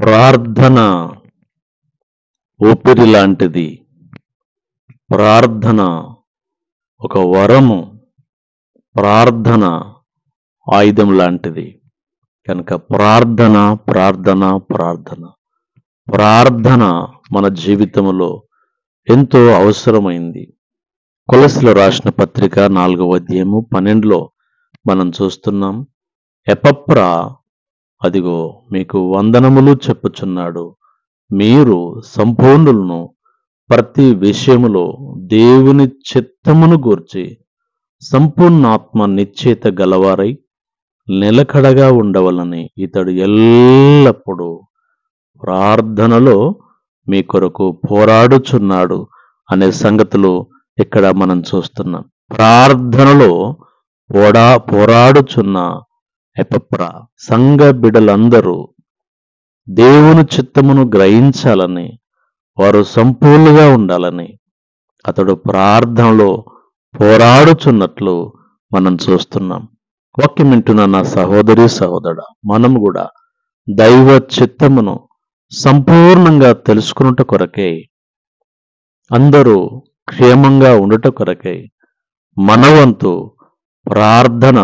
ప్రార్థన ఊపిరి లాంటిది. ప్రార్థన ఒక వరము. ప్రార్థన ఆయుధం లాంటిది. కనుక ప్రార్థన ప్రార్థన ప్రార్థన ప్రార్థన మన జీవితంలో ఎంతో అవసరమైంది. కొలస్సీలకు రాసిన పత్రిక 4వ అధ్యాయము 12లో మనం చూస్తున్నాం. ఎపఫ్రా అదిగో మీకు వందనములు చెప్పుచున్నాడు, మీరు సంపూర్ణులను, ప్రతి విషయములో దేవుని చిత్తమును గూర్చి సంపూర్ణాత్మ నిశ్చయిత గలవారై నిలకడగా ఉండవలని ఇతడు ఎల్లప్పుడూ ప్రార్థనలో మీ కొరకు పోరాడుచున్నాడు అనే సంగతులు ఇక్కడ మనం చూస్తున్నాం. ప్రార్థనలో పోరాడుచున్న ఎపఫ్రా సంఘ బిడ్డలందరూ దేవుని చిత్తమును గ్రహించాలని, వారు సంపూర్ణంగా ఉండాలని అతడు ప్రార్థనలో పోరాడుచున్నట్లు మనం చూస్తున్నాం. వాక్యం వింటున్న నా సహోదరి సహోదరుడా, మనం కూడా దైవ చిత్తమును సంపూర్ణంగా తెలుసుకున్నట కొరకై, అందరూ క్షేమంగా ఉండుట కొరకై మనవంతు ప్రార్థన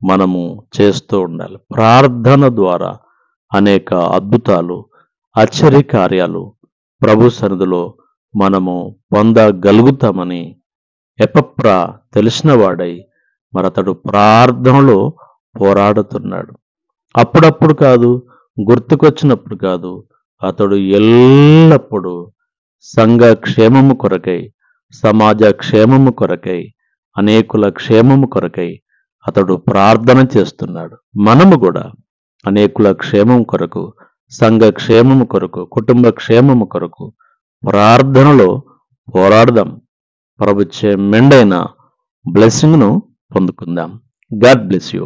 మనము చేస్తూ ఉండాలి. ప్రార్థన ద్వారా అనేక అద్భుతాలు, ఆశ్చర్య కార్యాలు ప్రభు సన్నిధిలో మనము పొందగలుగుతామని ఎపఫ్రా తెలిసిన వాడై మరతడు ప్రార్థనలో పోరాడుతున్నాడు. అప్పుడప్పుడు కాదు, గుర్తుకొచ్చినప్పుడు కాదు, అతడు ఎల్లప్పుడూ సంఘ క్షేమము కొరకై, సమాజ క్షేమము కొరకై, అనేకుల క్షేమము కొరకై అతడు ప్రార్థన చేస్తున్నాడు. మనము కూడా అనేకుల క్షేమం కొరకు, సంఘ క్షేమము కొరకు, కుటుంబ క్షేమము కొరకు ప్రార్థనలో పోరాడదాం. ప్రభుత్వ మెండైన బ్లెస్సింగ్ను పొందుకుందాం. God bless you.